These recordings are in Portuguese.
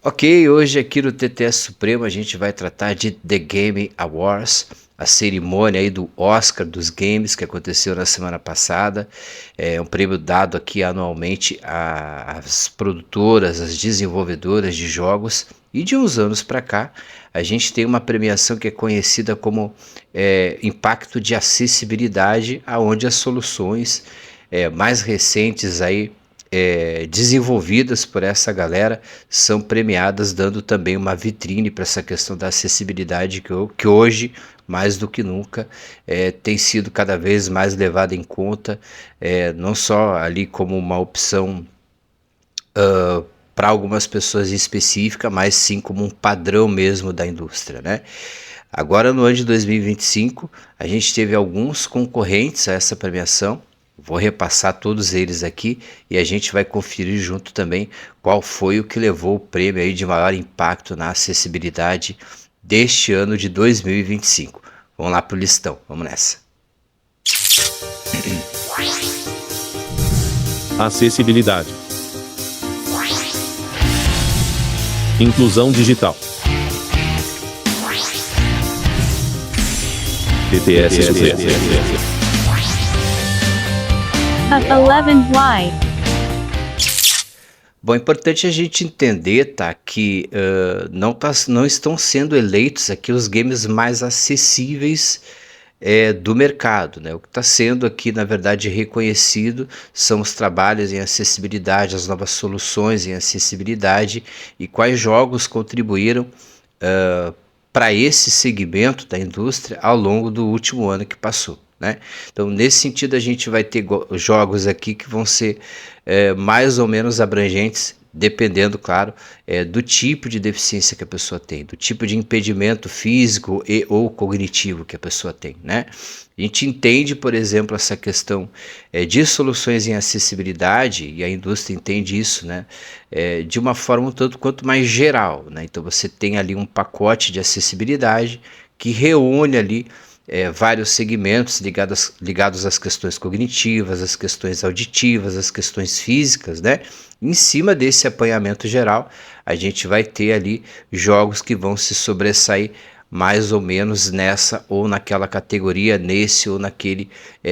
Ok, hoje aqui no TTS Supremo a gente vai tratar de The Game Awards, a cerimônia aí do Oscar dos games que aconteceu na semana passada. É um prêmio dado aqui anualmente às produtoras, às desenvolvedoras de jogos. E de uns anos para cá, a gente tem uma premiação que é conhecida como Impacto de Acessibilidade, aonde as soluções mais recentes aí desenvolvidas por essa galera são premiadas, dando também uma vitrine para essa questão da acessibilidade que hoje, mais do que nunca, tem sido cada vez mais levada em conta, não só ali como uma opção para algumas pessoas específicas, mas sim como um padrão mesmo da indústria, né? Agora no ano de 2025, a gente teve alguns concorrentes a essa premiação. Vou repassar todos eles aqui e a gente vai conferir junto também qual foi o que levou o prêmio aí de maior impacto na acessibilidade deste ano de 2025. Vamos lá pro listão, vamos nessa. Acessibilidade. Inclusão digital. TTS Supremo. 11Y. Bom, é importante a gente entender, tá, que não estão sendo eleitos aqui os games mais acessíveis do mercado, né? O que está sendo aqui, na verdade, reconhecido são os trabalhos em acessibilidade, as novas soluções em acessibilidade e quais jogos contribuíram para esse segmento da indústria ao longo do último ano que passou, né? Então, nesse sentido, a gente vai ter jogos aqui que vão ser mais ou menos abrangentes, dependendo, claro, do tipo de deficiência que a pessoa tem, do tipo de impedimento físico e ou cognitivo que a pessoa tem, né? A gente entende, por exemplo, essa questão de soluções em acessibilidade, e a indústria entende isso, né, de uma forma um tanto quanto mais geral, né? Então você tem ali um pacote de acessibilidade que reúne ali vários segmentos ligados às questões cognitivas, às questões auditivas, às questões físicas, né? Em cima desse apanhamento geral, a gente vai ter ali jogos que vão se sobressair mais ou menos nessa ou naquela categoria, nesse ou naquele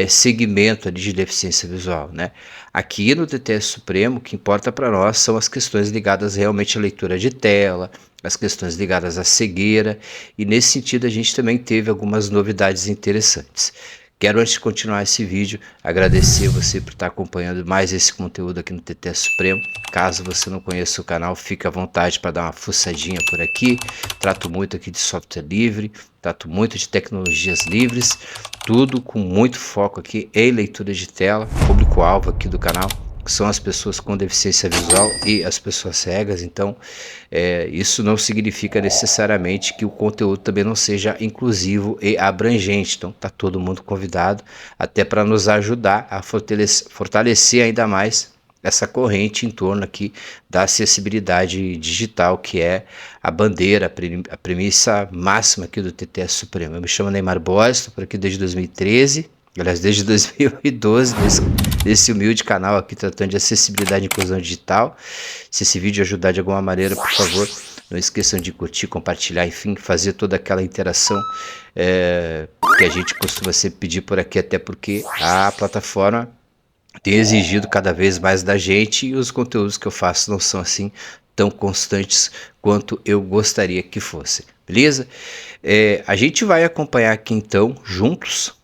segmento ali de deficiência visual, né? Aqui no TTS Supremo, o que importa para nós são as questões ligadas realmente à leitura de tela, as questões ligadas à cegueira, e nesse sentido a gente também teve algumas novidades interessantes. Quero, antes de continuar esse vídeo, agradecer você por estar acompanhando mais esse conteúdo aqui no TTS Supremo. Caso você não conheça o canal, fique à vontade para dar uma fuçadinha por aqui. Trato muito aqui de software livre, trato muito de tecnologias livres, tudo com muito foco aqui em leitura de tela, público-alvo aqui do canal, que são as pessoas com deficiência visual e as pessoas cegas. Então isso não significa necessariamente que o conteúdo também não seja inclusivo e abrangente. Então tá todo mundo convidado, até para nos ajudar a fortalecer ainda mais essa corrente em torno aqui da acessibilidade digital, que é a bandeira, a premissa máxima aqui do TTS Supremo. Eu me chamo Neymar Borges, estou por aqui desde 2013, aliás, desde 2012, nesse humilde canal aqui tratando de acessibilidade e inclusão digital. Se esse vídeo ajudar de alguma maneira, por favor, não esqueçam de curtir, compartilhar, enfim, fazer toda aquela interação que a gente costuma sempre pedir por aqui, até porque a plataforma tem exigido cada vez mais da gente e os conteúdos que eu faço não são assim tão constantes quanto eu gostaria que fossem, beleza? A gente vai acompanhar aqui então, juntos,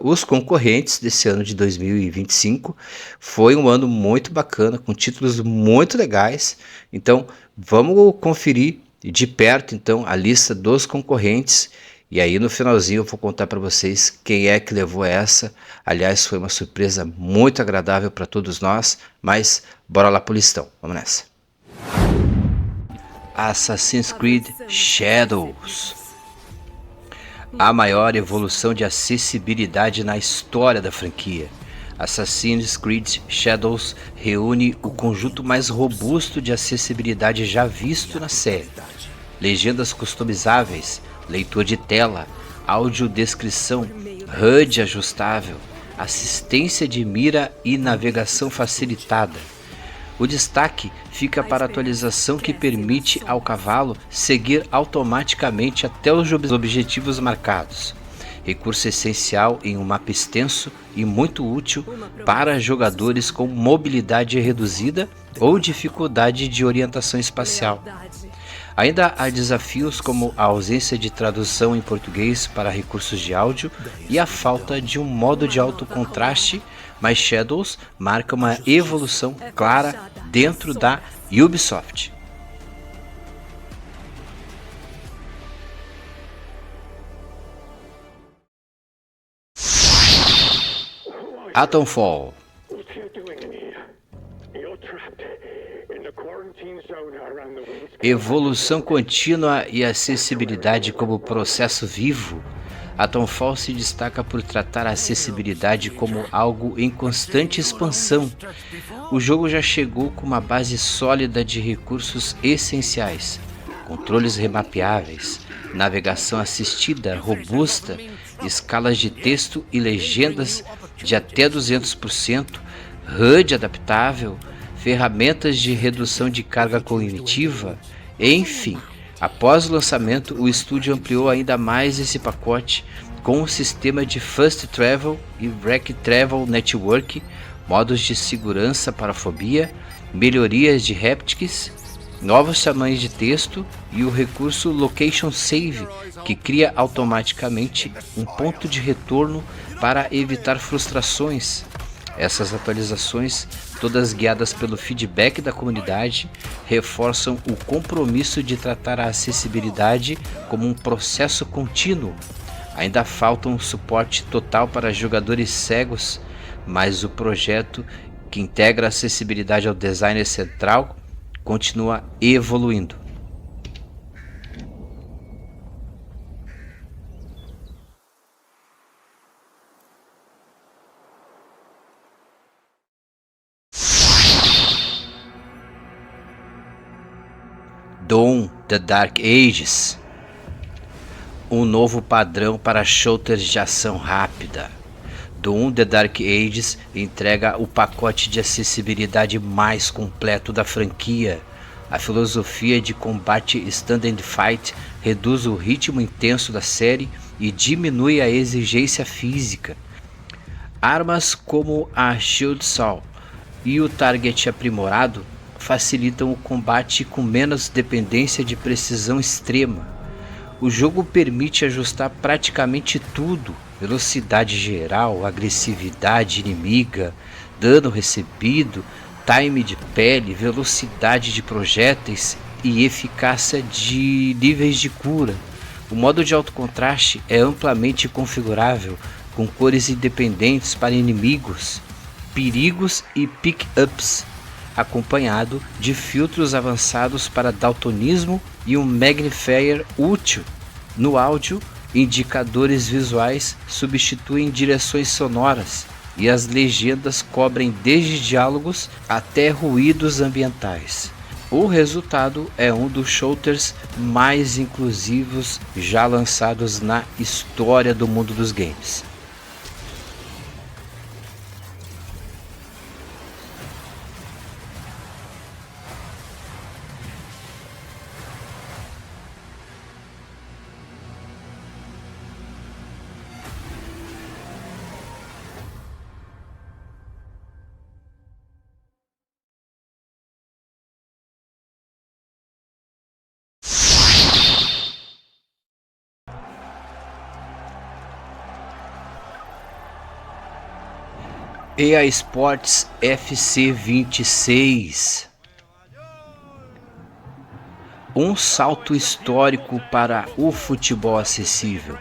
os concorrentes desse ano de 2025. Foi um ano muito bacana, com títulos muito legais. Então vamos conferir de perto então a lista dos concorrentes, e aí no finalzinho eu vou contar para vocês quem é que levou essa. Aliás, foi uma surpresa muito agradável para todos nós, mas bora lá pro listão, vamos nessa. Assassin's Creed Shadows, a maior evolução de acessibilidade na história da franquia. Assassin's Creed Shadows reúne o conjunto mais robusto de acessibilidade já visto na série. Legendas customizáveis, leitor de tela, audiodescrição, HUD ajustável, assistência de mira e navegação facilitada. O destaque fica para a atualização que permite ao cavalo seguir automaticamente até os objetivos marcados. Recurso essencial em um mapa extenso e muito útil para jogadores com mobilidade reduzida ou dificuldade de orientação espacial. Ainda há desafios como a ausência de tradução em português para recursos de áudio e a falta de um modo de alto contraste, mas Shadows marca uma evolução clara dentro da Ubisoft. Atomfall. Evolução contínua e acessibilidade como processo vivo. Atomfall se destaca por tratar a acessibilidade como algo em constante expansão. O jogo já chegou com uma base sólida de recursos essenciais, controles remapeáveis, navegação assistida robusta, escalas de texto e legendas de até 200%, HUD adaptável, ferramentas de redução de carga cognitiva, enfim. Após o lançamento, o estúdio ampliou ainda mais esse pacote com um sistema de Fast Travel e Wreck Travel Network, modos de segurança para fobia, melhorias de haptics, novos tamanhos de texto e o recurso Location Save, que cria automaticamente um ponto de retorno para evitar frustrações. Essas atualizações, todas guiadas pelo feedback da comunidade, reforçam o compromisso de tratar a acessibilidade como um processo contínuo. Ainda falta um suporte total para jogadores cegos, mas o projeto, que integra a acessibilidade ao designer central, continua evoluindo. Doom: The Dark Ages, um novo padrão para shooters de ação rápida. Doom: The Dark Ages entrega o pacote de acessibilidade mais completo da franquia. A filosofia de combate Stand and Fight reduz o ritmo intenso da série e diminui a exigência física. Armas como a Shield Saw e o target aprimorado facilitam o combate com menos dependência de precisão extrema. O jogo permite ajustar praticamente tudo: velocidade geral, agressividade inimiga, dano recebido, time de pele, velocidade de projéteis e eficácia de níveis de cura. O modo de alto contraste é amplamente configurável, com cores independentes para inimigos, perigos e pick-ups, acompanhado de filtros avançados para daltonismo e um magnifier útil. No áudio, indicadores visuais substituem direções sonoras e as legendas cobrem desde diálogos até ruídos ambientais. O resultado é um dos shooters mais inclusivos já lançados na história do mundo dos games. EA Sports FC 26. Um salto histórico para o futebol acessível.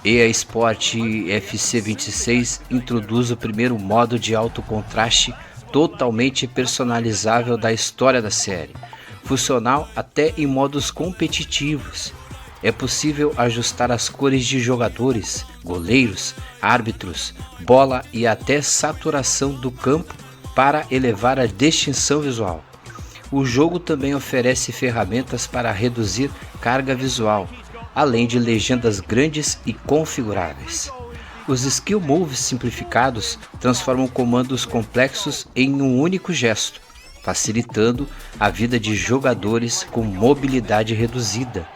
EA Sports FC 26 introduz o primeiro modo de alto contraste totalmente personalizável da história da série, funcional até em modos competitivos. É possível ajustar as cores de jogadores, goleiros, árbitros, bola e até saturação do campo para elevar a distinção visual. O jogo também oferece ferramentas para reduzir carga visual, além de legendas grandes e configuráveis. Os skill moves simplificados transformam comandos complexos em um único gesto, facilitando a vida de jogadores com mobilidade reduzida.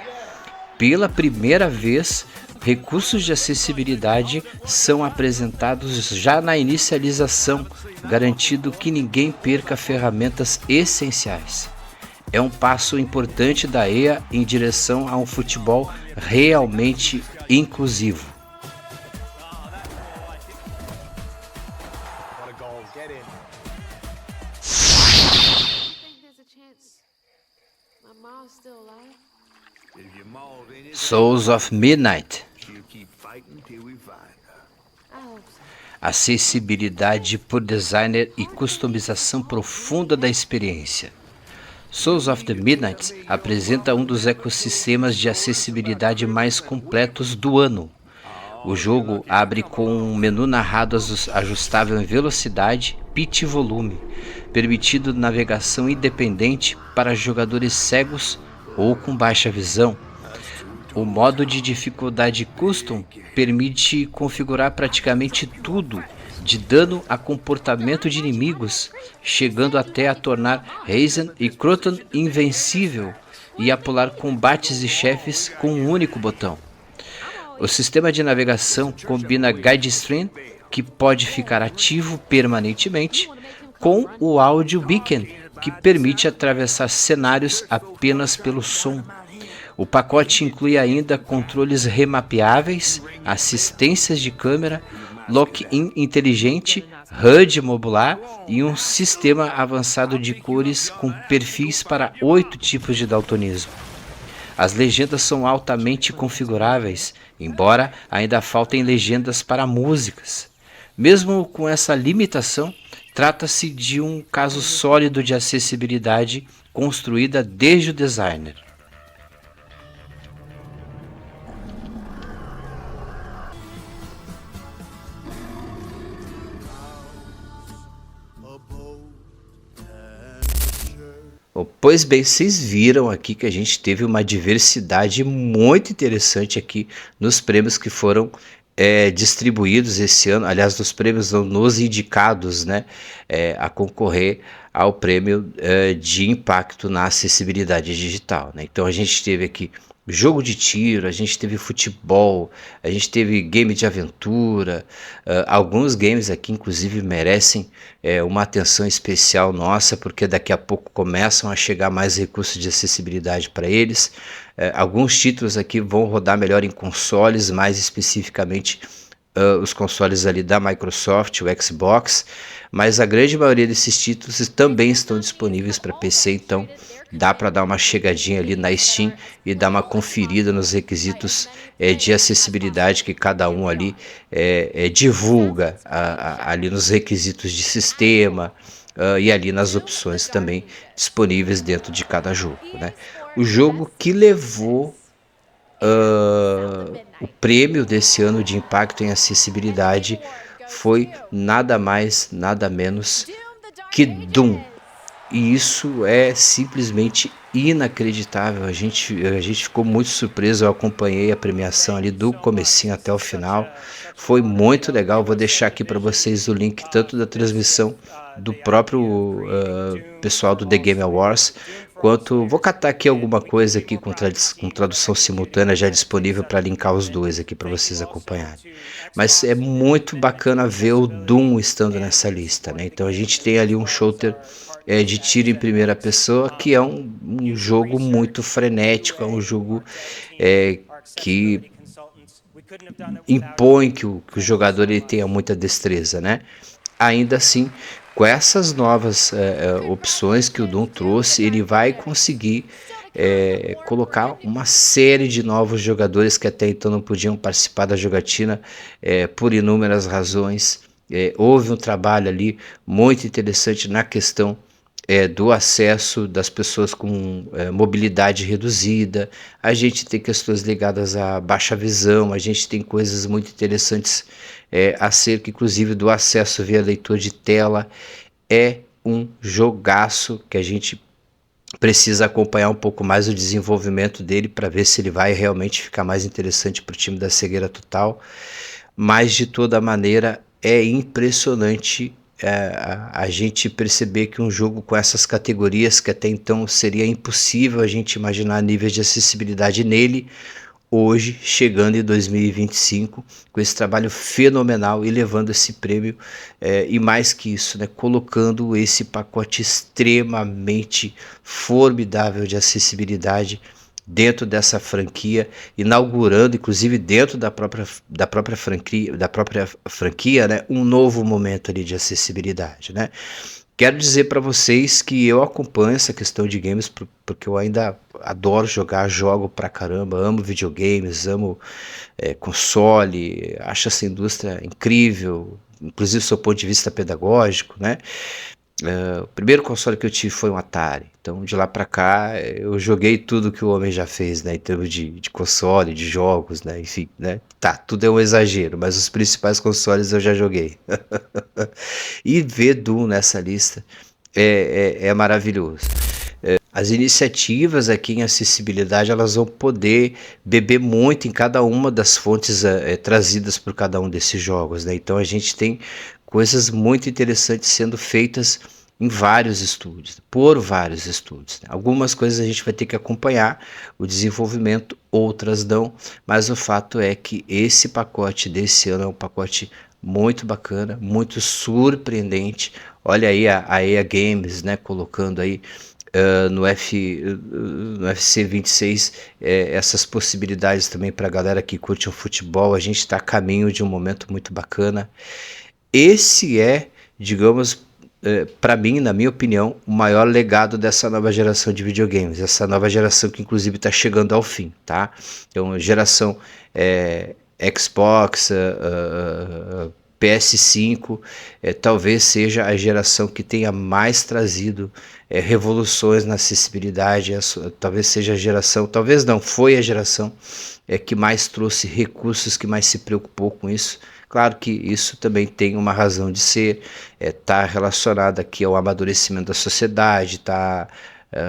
Pela primeira vez, recursos de acessibilidade são apresentados já na inicialização, garantindo que ninguém perca ferramentas essenciais. É um passo importante da EA em direção a um futebol realmente inclusivo. Souls of Midnight. Acessibilidade por designer e customização profunda da experiência. Souls of the Midnight apresenta um dos ecossistemas de acessibilidade mais completos do ano. O jogo abre com um menu narrado ajustável em velocidade, pitch e volume, permitindo navegação independente para jogadores cegos ou com baixa visão. O modo de dificuldade Custom permite configurar praticamente tudo, de dano a comportamento de inimigos, chegando até a tornar Raizen e Croton invencível e a pular combates e chefes com um único botão. O sistema de navegação combina Guide Stream, que pode ficar ativo permanentemente, com o Audio Beacon, que permite atravessar cenários apenas pelo som. O pacote inclui ainda controles remapeáveis, assistências de câmera, lock-in inteligente, HUD modular e um sistema avançado de cores com perfis para 8 tipos de daltonismo. As legendas são altamente configuráveis, embora ainda faltem legendas para músicas. Mesmo com essa limitação, trata-se de um caso sólido de acessibilidade construída desde o designer. Pois bem, vocês viram aqui que a gente teve uma diversidade muito interessante aqui nos prêmios que foram distribuídos esse ano, aliás, nos prêmios nos indicados, né, a concorrer ao prêmio de impacto na acessibilidade digital, né? Então a gente teve aqui jogo de tiro, a gente teve futebol, a gente teve game de aventura, alguns games aqui inclusive merecem uma atenção especial nossa, porque daqui a pouco começam a chegar mais recursos de acessibilidade para eles. Alguns títulos aqui vão rodar melhor em consoles, mais especificamente os consoles ali da Microsoft, o Xbox, mas a grande maioria desses títulos também estão disponíveis para PC, então dá para dar uma chegadinha ali na Steam e dar uma conferida nos requisitos de acessibilidade que cada um ali divulga ali nos requisitos de sistema e ali nas opções também disponíveis dentro de cada jogo, né? O jogo que levou o prêmio desse ano de impacto em acessibilidade foi nada mais, nada menos que Doom. E isso é simplesmente inacreditável. A gente ficou muito surpreso. Eu acompanhei a premiação ali do comecinho até o final. Foi muito legal. Vou deixar aqui para vocês o link tanto da transmissão do próprio pessoal do The Game Awards, quanto vou catar aqui alguma coisa aqui com tradução simultânea já disponível para linkar os dois aqui para vocês acompanharem. Mas é muito bacana ver o Doom estando nessa lista, né? Então a gente tem ali um shooter de tiro em primeira pessoa, que é um jogo muito frenético, é um jogo que impõe que o jogador ele tenha muita destreza, né? Ainda assim, com essas novas opções que o Doom trouxe, ele vai conseguir colocar uma série de novos jogadores que até então não podiam participar da jogatina por inúmeras razões. Houve um trabalho ali muito interessante na questão do acesso das pessoas com mobilidade reduzida. A gente tem questões ligadas à baixa visão, a gente tem coisas muito interessantes acerca inclusive do acesso via leitor de tela. É um jogaço que a gente precisa acompanhar um pouco mais o desenvolvimento dele para ver se ele vai realmente ficar mais interessante para o time da Cegueira Total, mas de toda maneira é impressionante a gente perceber que um jogo com essas categorias, que até então seria impossível a gente imaginar níveis de acessibilidade nele, hoje, chegando em 2025, com esse trabalho fenomenal e levando esse prêmio, e mais que isso, né, colocando esse pacote extremamente formidável de acessibilidade dentro dessa franquia, inaugurando, inclusive dentro da própria franquia, né, um novo momento ali de acessibilidade, né? Quero dizer para vocês que eu acompanho essa questão de games porque eu ainda adoro jogar, jogo pra caramba, amo videogames, amo console, acho essa indústria incrível, inclusive do seu ponto de vista pedagógico, né? O primeiro console que eu tive foi um Atari, então de lá pra cá eu joguei tudo que o homem já fez, né, em termos de console, de jogos, né, enfim, né, tá, tudo é um exagero, mas os principais consoles eu já joguei. E ver Doom nessa lista é maravilhoso. As iniciativas aqui em acessibilidade, elas vão poder beber muito em cada uma das fontes trazidas por cada um desses jogos, né? Então a gente tem coisas muito interessantes sendo feitas em vários estúdios, por vários estúdios, né? Algumas coisas a gente vai ter que acompanhar o desenvolvimento, outras não, mas o fato é que esse pacote desse ano é um pacote muito bacana, muito surpreendente. Olha aí a EA Games, né, colocando aí no FC 26 essas possibilidades também para a galera que curte o futebol. A gente está a caminho de um momento muito bacana. Esse é, digamos, para mim, na minha opinião, o maior legado dessa nova geração de videogames, essa nova geração que inclusive está chegando ao fim, tá? Então, geração Xbox, PS5, talvez seja a geração que tenha mais trazido revoluções na acessibilidade, talvez seja a geração, talvez não, foi a geração que mais trouxe recursos, que mais se preocupou com isso. Claro que isso também tem uma razão de ser, está relacionado aqui ao amadurecimento da sociedade, está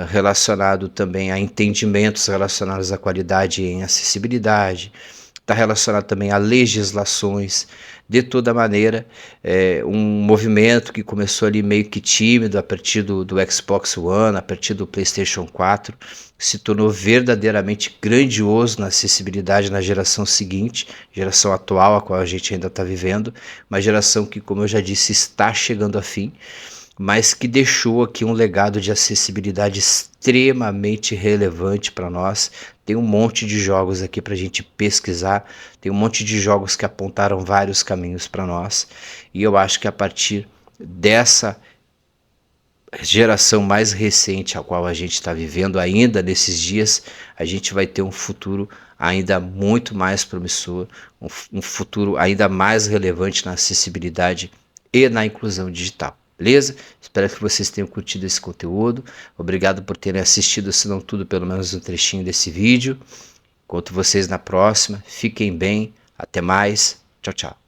relacionado também a entendimentos relacionados à qualidade em acessibilidade, está relacionado também a legislações. De toda maneira, um movimento que começou ali meio que tímido a partir do Xbox One, a partir do PlayStation 4, se tornou verdadeiramente grandioso na acessibilidade na geração seguinte, geração atual, a qual a gente ainda está vivendo, uma geração que, como eu já disse, está chegando a fim, mas que deixou aqui um legado de acessibilidade extremamente relevante para nós. Tem um monte de jogos aqui para a gente pesquisar, tem um monte de jogos que apontaram vários caminhos para nós, e eu acho que a partir dessa geração mais recente a qual a gente está vivendo ainda nesses dias, a gente vai ter um futuro ainda muito mais promissor, um futuro ainda mais relevante na acessibilidade e na inclusão digital. Beleza? Espero que vocês tenham curtido esse conteúdo. Obrigado por terem assistido, se não tudo, pelo menos um trechinho desse vídeo. Encontro vocês na próxima. Fiquem bem. Até mais. Tchau, tchau.